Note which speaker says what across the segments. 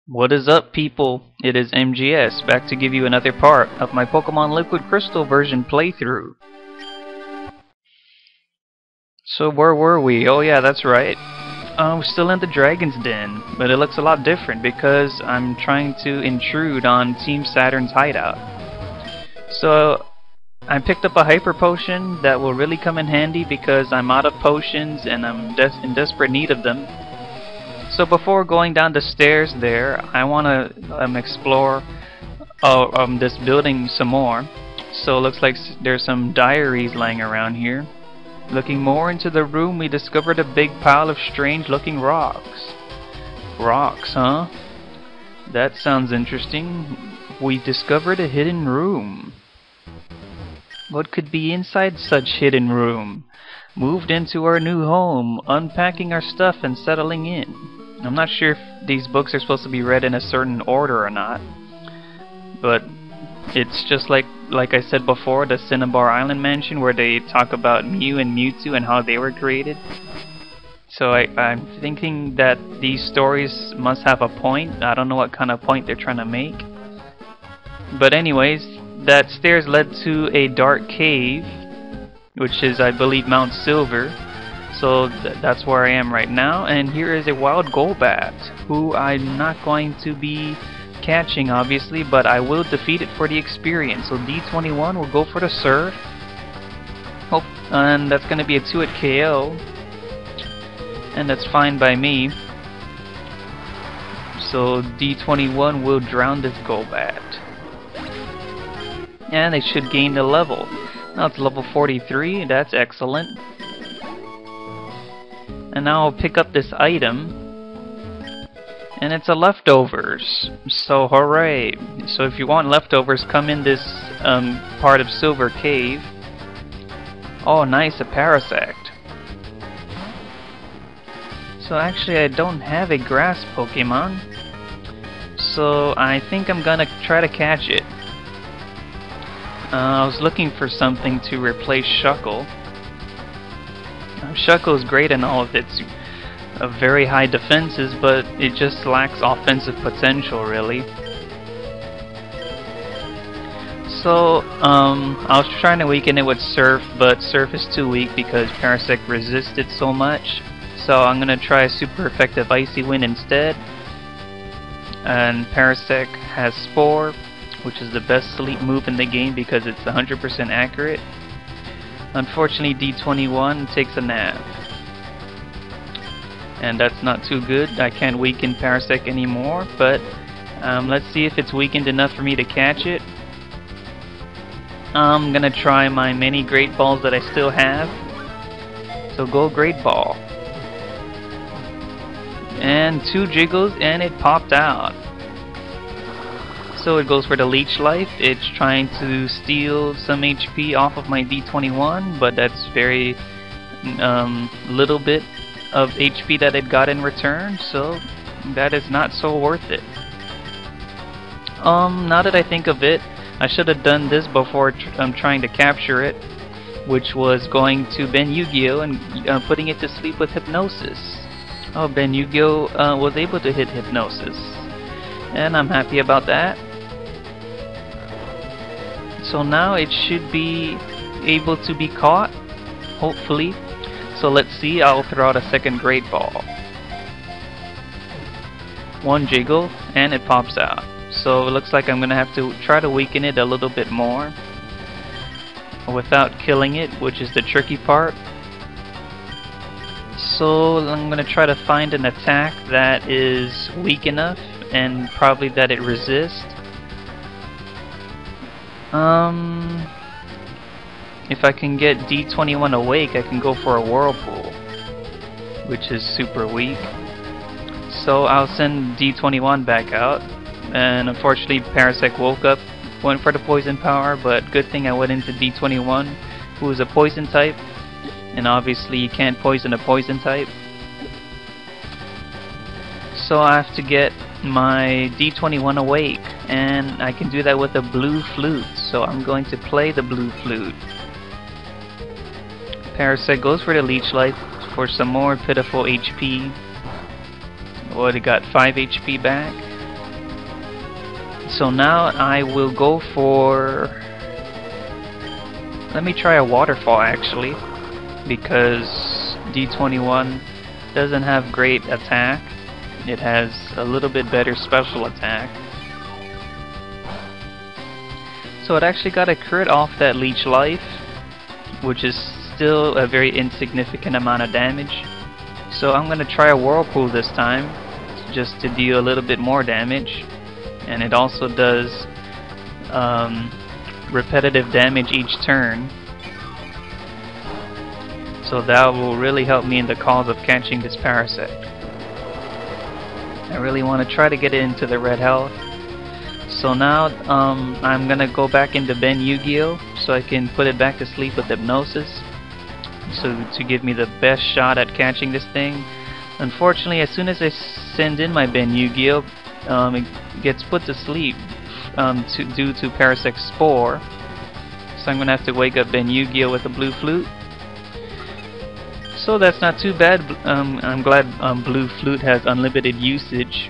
Speaker 1: What is up, people? It is MGS, back to give you another part of my Pokemon Liquid Crystal version playthrough. So where were we? Oh yeah, that's right. We're still in the Dragon's Den, but it looks a lot different because I'm trying to intrude on Team Saturn's hideout. So I picked up a Hyper Potion that will really come in handy because I'm out of potions and I'm in desperate need of them. So before going down the stairs there, I want to explore this building some more. So it looks like there's some diaries lying around here. Looking more into the room, we discovered a big pile of strange looking rocks. Rocks, huh? That sounds interesting. We discovered a hidden room. What could be inside such hidden room? Moved into our new home, unpacking our stuff and settling in. I'm not sure if these books are supposed to be read in a certain order or not, but it's just like I said before, the Cinnabar Island Mansion, where they talk about Mew and Mewtwo and how they were created. So I'm thinking that these stories must have a point. I don't know what kind of point they're trying to make. But anyways, that stairs led to a dark cave, which is, I believe, Mount Silver. So that's where I am right now, and here is a wild Golbat, who I'm not going to be catching, obviously, but I will defeat it for the experience. So D21 will go for the Surf. And that's going to be a 2-hit KO, and that's fine by me. So D21 will drown this Golbat, and they should gain the level. Now it's level 43, that's excellent. And now I'll pick up this item, and it's a leftovers. So hooray! So if you want leftovers, come in this part of Silver Cave. Oh nice, a Parasect. So actually I don't have a grass Pokemon, so I think I'm gonna try to catch it. I was looking for something to replace Shuckle. Shuckle is great in all of its very high defenses, but it just lacks offensive potential, really. So, I was trying to weaken it with Surf, but Surf is too weak because Parasect resisted so much. So I'm gonna try a super effective Icy Wind instead. And Parasect has Spore, which is the best sleep move in the game because it's 100% accurate. Unfortunately, D21 takes a nap, and that's not too good. I can't weaken Parasect anymore, but let's see if it's weakened enough for me to catch it. I'm gonna try my many Great Balls that I still have. So go Great Ball. And 2 jiggles, and it popped out. So it goes for the Leech Life. It's trying to steal some HP off of my D21, but that's very little bit of HP that it got in return, so that is not so worth it. Now that I think of it, I should have done this before trying to capture it, which was going to Ben Yu-Gi-Oh! And putting it to sleep with Hypnosis. Oh, Ben Yu-Gi-Oh! Was able to hit Hypnosis, and I'm happy about that. So now it should be able to be caught, hopefully. So let's see, I'll throw out a second Great Ball. 1 jiggle, and it pops out. So it looks like I'm gonna have to try to weaken it a little bit more without killing it, which is the tricky part. So I'm gonna try to find an attack that is weak enough and probably that it resists. If I can get D21 awake, I can go for a Whirlpool, which is super weak. So I'll send D21 back out, and unfortunately Parasect woke up, went for the Poison Power, but good thing I went into D21, who is a Poison type, and obviously you can't poison a Poison type. So I have to get my D21 awake, and I can do that with a Blue Flute, so I'm going to play the Blue Flute. Parasect goes for the Leech Life for some more pitiful HP. Well, it got 5 HP back. So now I will go for... Let me try a waterfall actually, because D21 doesn't have great attack. It has a little bit better special attack. So it actually got a crit off that leech life, which is still a very insignificant amount of damage. So I'm gonna try a whirlpool this time, just to deal a little bit more damage. And it also does repetitive damage each turn. So that will really help me in the cause of catching this parasect. I really want to try to get it into the red health. So now I'm gonna go back into Ben Yu-Gi-Oh! So I can put it back to sleep with hypnosis. So to give me the best shot at catching this thing. Unfortunately, as soon as I send in my Ben Yu-Gi-Oh! It gets put to sleep due to Parasect Spore. So I'm gonna have to wake up Ben Yu-Gi-Oh! With a blue flute. So that's not too bad. I'm glad Blue Flute has unlimited usage.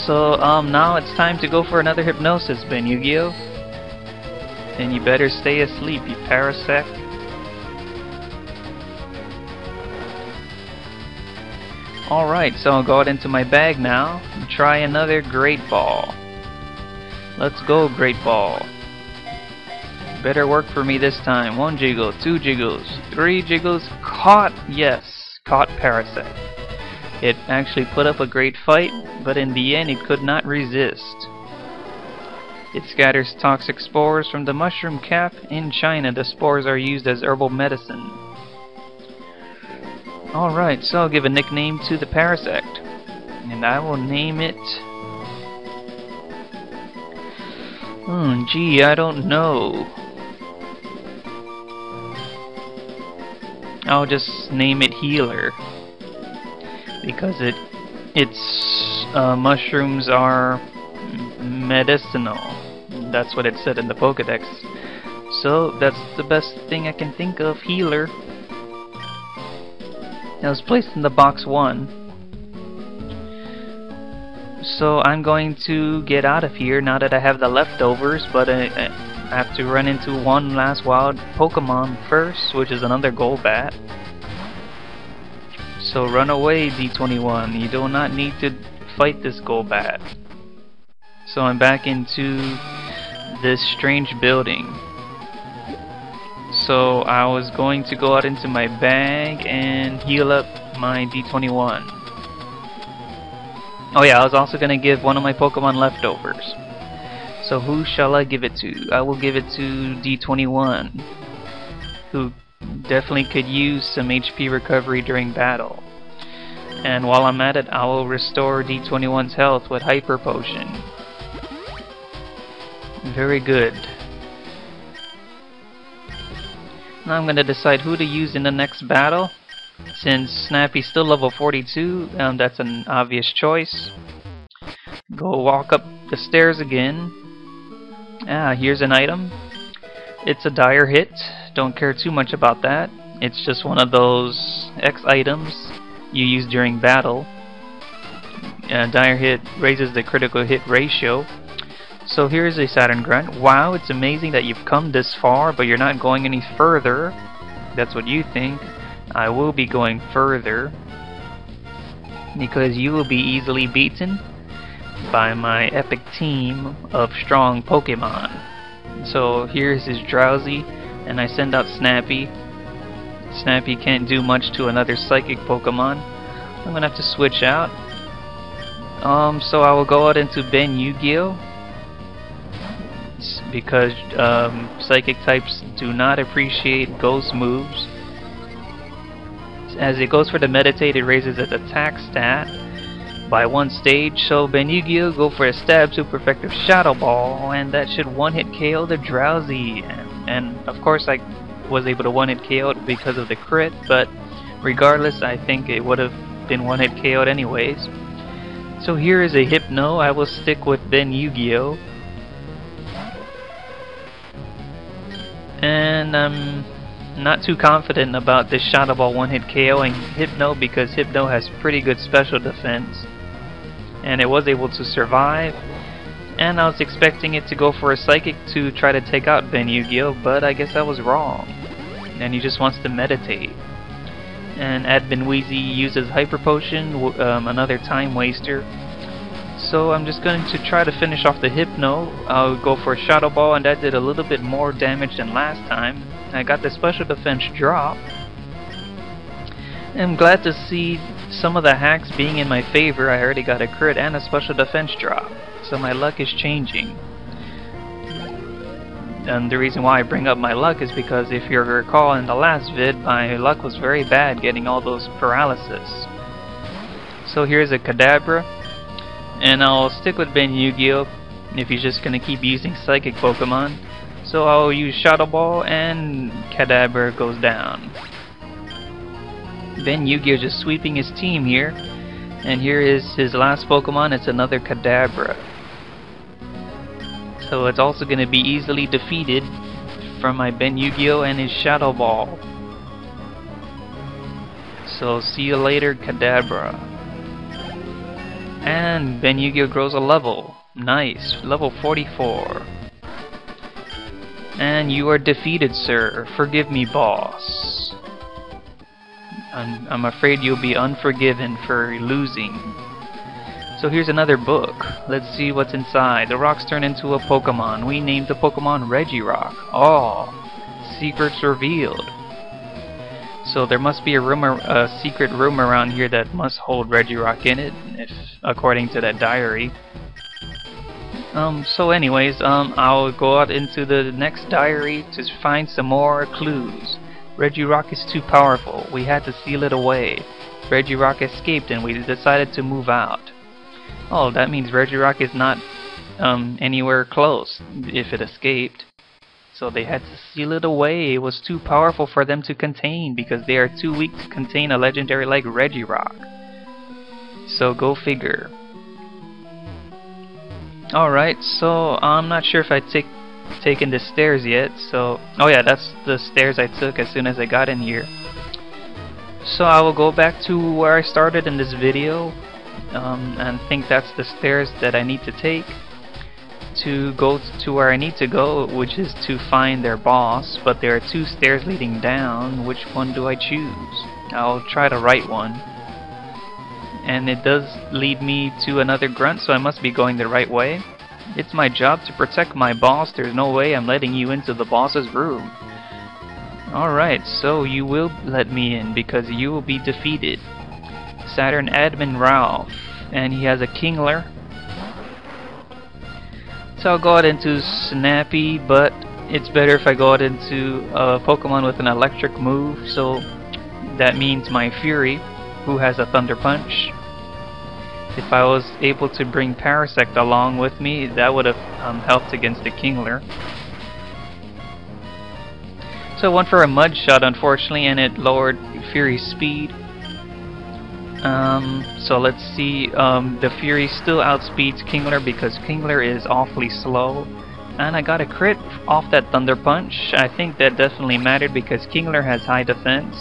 Speaker 1: So now it's time to go for another hypnosis, Ben Yu-Gi-Oh! And you better stay asleep, you Parasect. Alright, so I'll go out into my bag now and try another Great Ball. Let's go, Great Ball. Better work for me this time. 1 jiggle, 2 jiggles, 3 jiggles. Caught! Yes, caught Parasect. It actually put up a great fight, but in the end it could not resist. It scatters toxic spores from the mushroom cap. In China, the spores are used as herbal medicine. Alright, so I'll give a nickname to the Parasect. And I will name it... gee, I don't know. I'll just name it Healer, because its mushrooms are medicinal. That's what it said in the Pokedex. So that's the best thing I can think of, Healer. It was placed in the box 1. So I'm going to get out of here now that I have the leftovers, but I have to run into one last wild Pokemon first, which is another Golbat. So run away, D21. You do not need to fight this Golbat. So I'm back into this strange building. So I was going to go out into my bag and heal up my D21. Oh yeah, I was also going to give one of my Pokemon leftovers. So who shall I give it to? I will give it to D21, who definitely could use some HP recovery during battle. And while I'm at it, I will restore D21's health with Hyper Potion. Very good. Now I'm going to decide who to use in the next battle. Since Snappy's still level 42, that's an obvious choice. Go walk up the stairs again. Here's an item. It's a dire hit. Don't care too much about that. It's just one of those X items you use during battle. Dire hit raises the critical hit ratio. So here's a Saturn Grunt. Wow, it's amazing that you've come this far, but you're not going any further. That's what you think. I will be going further, because you will be easily beaten by my epic team of strong Pokemon. So here's his Drowsy, and I send out Snappy. Snappy can't do much to another psychic Pokemon. I'm gonna have to switch out. So I will go out into Ben Yu-Gi-Oh! Because psychic types do not appreciate ghost moves. As it goes for the meditate, it raises its attack stat by 1 stage. So Ben Yu-Gi-Oh! Go for a stab super effective Shadow Ball, and that should one-hit KO the Drowsy. And of course I was able to one-hit KO it because of the crit, but regardless, I think it would have been one-hit KO'd anyways. So here is a Hypno. I will stick with Ben Yu-Gi-Oh! And I'm not too confident about this Shadow Ball one-hit KOing Hypno, because Hypno has pretty good special defense. and it was able to survive. And I was expecting it to go for a psychic to try to take out Ben Yu-Gi-Oh, but I guess I was wrong. And he just wants to meditate. And Admin Wheezy uses Hyper Potion, another time waster. So I'm just going to try to finish off the Hypno. I'll go for a Shadow Ball, and that did a little bit more damage than last time. I got the special defense drop. I'm glad to see some of the hacks being in my favor. I already got a crit and a special defense drop, so my luck is changing. And the reason why I bring up my luck is because if you recall in the last vid, my luck was very bad getting all those paralysis. So here's a Kadabra, and I'll stick with Ben Yu-Gi-Oh if he's just gonna keep using Psychic Pokemon. So I'll use Shadow Ball and Kadabra goes down. Ben Yu-Gi-Oh just sweeping his team here, and here is his last Pokemon. It's another Kadabra. So it's also going to be easily defeated from my Ben Yu-Gi-Oh and his Shadow Ball. So see you later, Kadabra. And Ben Yu-Gi-Oh grows a level. Nice, level 44. And you are defeated, sir. Forgive me, boss. I'm afraid you'll be unforgiven for losing. So here's another book. Let's see what's inside. The rocks turn into a Pokemon. We named the Pokemon Regirock. Oh, secrets revealed. So there must be a secret room around here that must hold Regirock in it, if according to that diary. So anyways, I'll go out into the next diary to find some more clues. Regirock is too powerful. We had to seal it away. Regirock escaped and we decided to move out. Oh, that means Regirock is not anywhere close if it escaped. So they had to seal it away. It was too powerful for them to contain because they are too weak to contain a legendary like Regirock. So go figure. Alright, so I'm not sure if I taken the stairs yet, so oh yeah, that's the stairs I took as soon as I got in here. So I will go back to where I started in this video, and think that's the stairs that I need to take to go to where I need to go, which is to find their boss. But there are two stairs leading down. Which one do I choose? I'll try the right one, and it does lead me to another grunt, so I must be going the right way. It's my job to protect my boss. There's no way I'm letting you into the boss's room. Alright, so you will let me in because you will be defeated. Saturn Admin Ralph, and he has a Kingler. So I'll go out into Snappy, but it's better if I go out into a Pokemon with an electric move, so that means my Fury, who has a Thunder Punch. If I was able to bring Parasect along with me, that would have helped against the Kingler. So I went for a Mud Shot, unfortunately, and it lowered Fury's speed. So let's see, the Fury still outspeeds Kingler because Kingler is awfully slow. And I got a crit off that Thunder Punch. I think that definitely mattered because Kingler has high defense.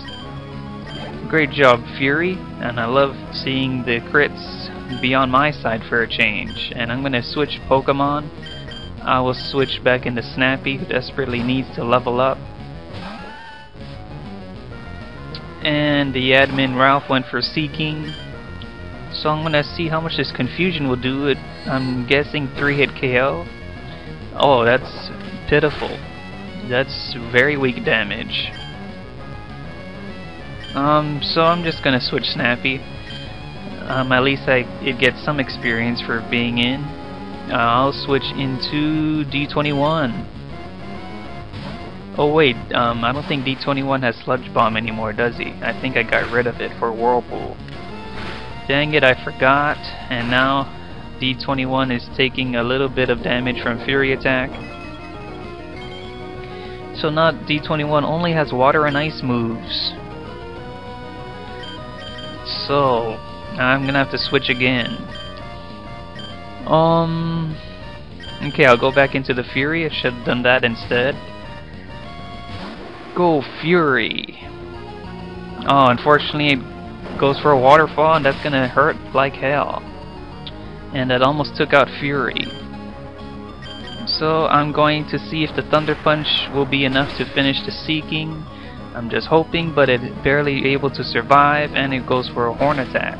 Speaker 1: Great job, Fury, and I love seeing the crits be on my side for a change. And I'm gonna switch Pokemon. I will switch back into Snappy, who desperately needs to level up. And the Admin Ralph went for Seeking. So I'm gonna see how much this Confusion will do. I'm guessing 3-hit KO. Oh, that's pitiful. That's very weak damage. So I'm just gonna switch Snappy. At least it gets some experience for being in. I'll switch into D21. Oh wait, I don't think D21 has Sludge Bomb anymore, does he? I think I got rid of it for Whirlpool. Dang it, I forgot. And now D21 is taking a little bit of damage from Fury Attack. So now D21 only has Water and Ice moves. So I'm gonna have to switch again. Okay, I'll go back into the Fury. I should have done that instead. Go Fury! Oh, unfortunately it goes for a Waterfall, and that's gonna hurt like hell. and that almost took out Fury. So I'm going to see if the Thunder Punch will be enough to finish the Seeking. I'm just hoping, but it's barely able to survive, and it goes for a Horn Attack.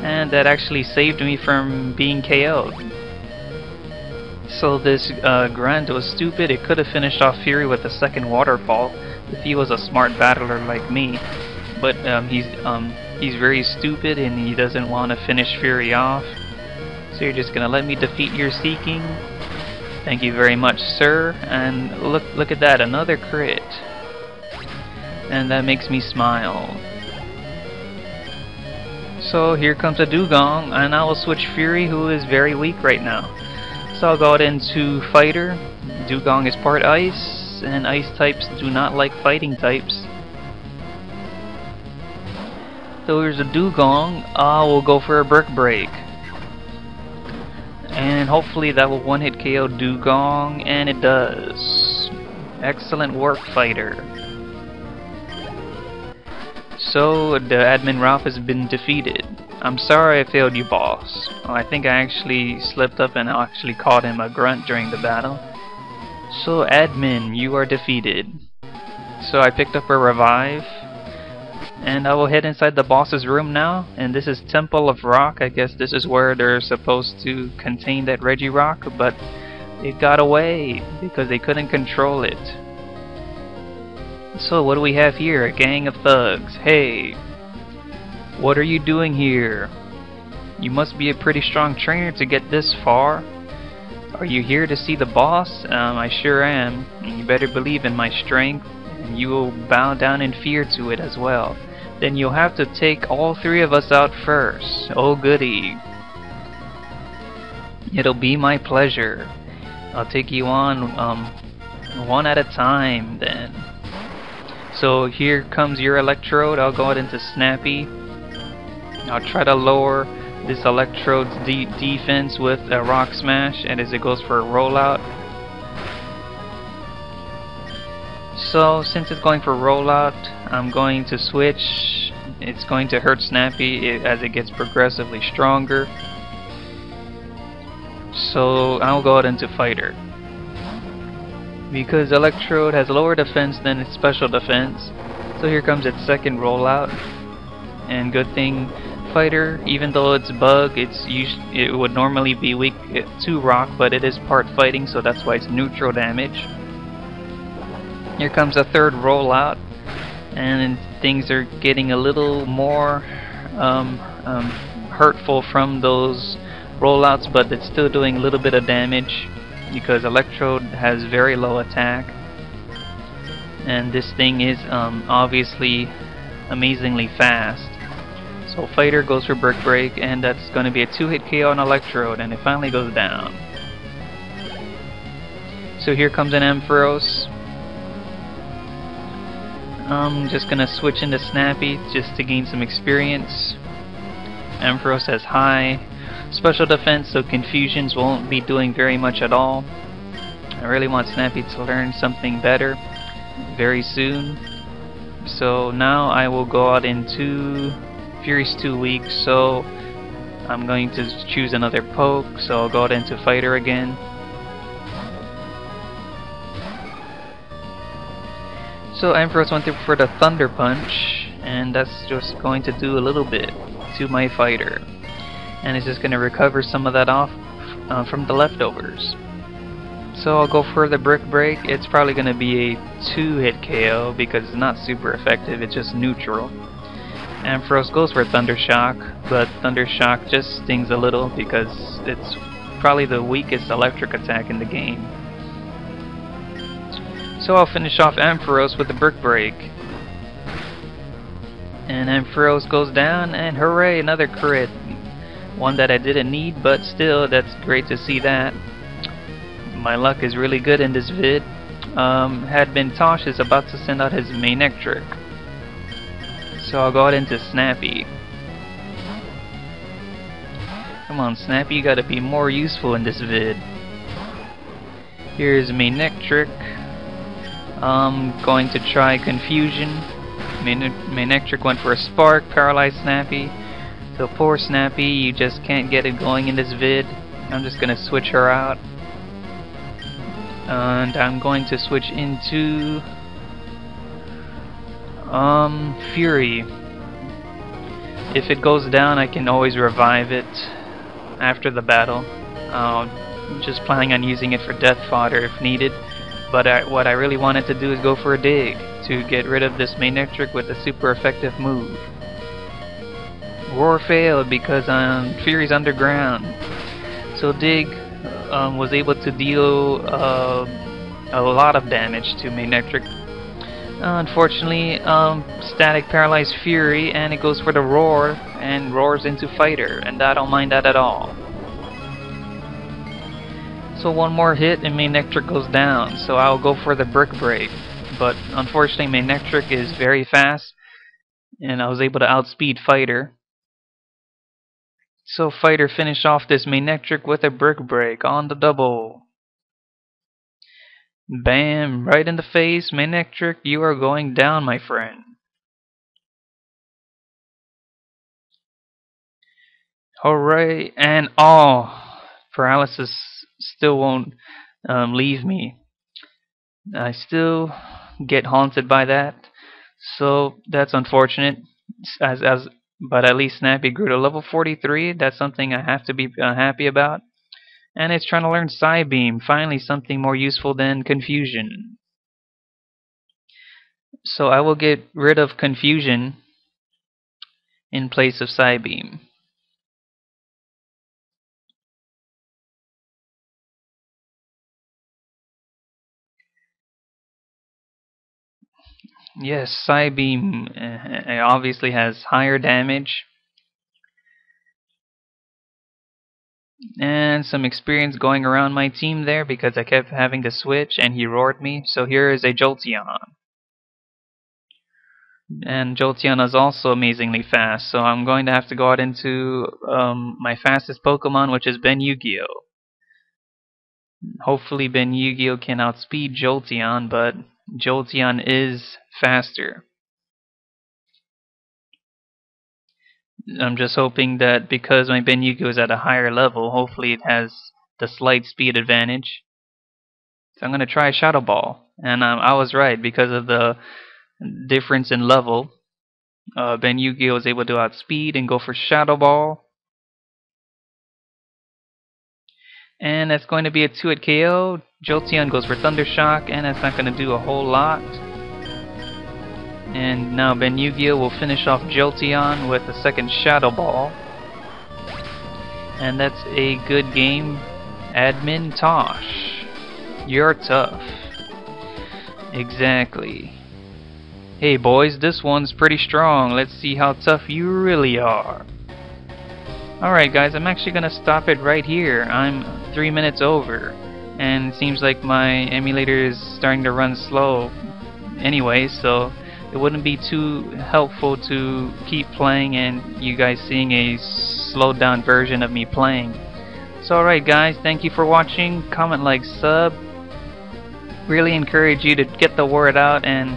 Speaker 1: And that actually saved me from being KO'd. So this Grunt was stupid. It could have finished off Fury with a second Waterfall if he was a smart battler like me. But he's very stupid, and he doesn't want to finish Fury off. So you're just gonna let me defeat your Seeking? Thank you very much, sir. And look at that, another crit. And that makes me smile. So here comes a Dugong, and I will switch Fury, who is very weak right now. So I'll go out into Fighter. Dugong is part Ice, and Ice types do not like fighting types. So here's a Dugong. We'll go for a Brick Break. And hopefully that will one-hit KO Dugong, and it does. Excellent work, Fighter. So the admin Ralph has been defeated. I'm sorry I failed you, boss. I think I actually slipped up and actually called him a grunt during the battle. So admin, you are defeated. So I picked up a revive, and I will head inside the boss's room now. And this is Temple of Rock. I guess this is where they're supposed to contain that Regirock, but it got away because they couldn't control it. So what do we have here? A gang of thugs. Hey, what are you doing here? You must be a pretty strong trainer to get this far. Are you here to see the boss? I sure am. And you better believe in my strength, and you will bow down in fear to it as well. Then you'll have to take all three of us out first. Oh goody. It'll be my pleasure. I'll take you on one at a time then. So here comes your Electrode. I'll go out into Snappy. I'll try to lower this Electrode's defense with a Rock Smash, and as it goes for a rollout. So since it's going for rollout, I'm going to switch. It's going to hurt Snappy as it gets progressively stronger. So I'll go out into Fighter. Because Electrode has lower defense than its special defense. So here comes its second rollout. And good thing Fighter, even though it's bug, it would normally be weak to rock, but it is part fighting, so that's why it's neutral damage. Here comes a third rollout, and things are getting a little more hurtful from those rollouts, but it's still doing a little bit of damage because Electrode has very low attack, and this thing is obviously amazingly fast. So Fighter goes for Brick Break, and that's going to be a 2-hit KO on Electrode, and it finally goes down. So here comes an Ampharos. I'm just gonna switch into Snappy just to gain some experience. Ampharos has high special defense, so Confusions won't be doing very much at all. I really want Snappy to learn something better very soon. So now I will go out into Fury's too weak, so I'm going to choose another poke, so I'll go out into Fighter again. So Ampharos went for the Thunder Punch, and that's just going to do a little bit to my Fighter. And it's just going to recover some of that off from the leftovers. So I'll go for the Brick Break. It's probably going to be a 2-hit KO because it's not super effective, it's just neutral. Ampharos goes for Thunder Shock, but Thunder Shock just stings a little because it's probably the weakest electric attack in the game. So I'll finish off Ampharos with the Brick Break. And Ampharos goes down, and hooray, another crit. One that I didn't need, but still, that's great to see that. My luck is really good in this vid. Hadbin Tosh is about to send out his Manectric. So I'll go out into Snappy. Come on, Snappy, you gotta be more useful in this vid. Here's Manectric. I'm going to try Confusion. Manectric went for a Spark, paralyzed Snappy. So poor Snappy, you just can't get it going in this vid. I'm just gonna switch her out. And I'm going to switch into Fury. If it goes down, I can always revive it after the battle. I'm just planning on using it for death fodder if needed. But what I really wanted to do is go for a dig to get rid of this Manectric with a super effective move. Roar failed because Fury's underground. So dig was able to deal a lot of damage to Manectric. Unfortunately, Static paralyzed Fury, and it goes for the Roar and roars into Fighter, and I don't mind that at all. So one more hit and Manectric goes down, so I'll go for the Brick Break. But unfortunately Manectric is very fast, and I was able to outspeed Fighter. So Fighter finished off this Manectric with a Brick Break on the double. Bam! Right in the face, Manectric, you are going down, my friend. Alright, and paralysis still won't leave me. I still get haunted by that, so that's unfortunate. But at least Snappy grew to level 43. That's something I have to be happy about. And it's trying to learn Psybeam, finally something more useful than Confusion. So I will get rid of Confusion in place of Psybeam. Yes, Psybeam obviously has higher damage and some experience going around my team there because I kept having to switch and he roared me. So here is a Jolteon. And Jolteon is also amazingly fast, so I'm going to have to go out into my fastest Pokemon, which is Ben Yu-Gi-Oh! Hopefully Ben Yu-Gi-Oh! Can outspeed Jolteon, but Jolteon is faster. I'm just hoping that because my Ben Yu-Gi-Oh! Is at a higher level, hopefully it has the slight speed advantage. So I'm going to try Shadow Ball. And I was right, because of the difference in level. Ben Yu-Gi-Oh! Was able to outspeed and go for Shadow Ball. And that's going to be a 2-hit KO. Jolteon goes for Thunder Shock, and that's not going to do a whole lot. And now Ben Yu-Gi-Oh! Will finish off Jolteon with a second Shadow Ball. And that's a good game. Admin Tosh. You're tough. Exactly. Hey boys, this one's pretty strong. Let's see how tough you really are. Alright guys, I'm actually gonna stop it right here. I'm 3 minutes over. And it seems like my emulator is starting to run slow anyway, so it wouldn't be too helpful to keep playing and you guys seeing a slowed down version of me playing. So alright guys, thank you for watching. Comment, like, sub. Really encourage you to get the word out and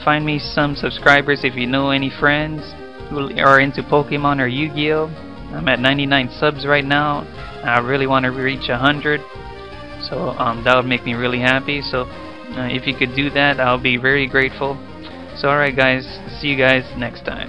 Speaker 1: find me some subscribers if you know any friends who are into Pokemon or Yu-Gi-Oh! I'm at 99 subs right now. I really want to reach 100. So that would make me really happy. So if you could do that, I'll be very grateful. So alright guys, see you guys next time.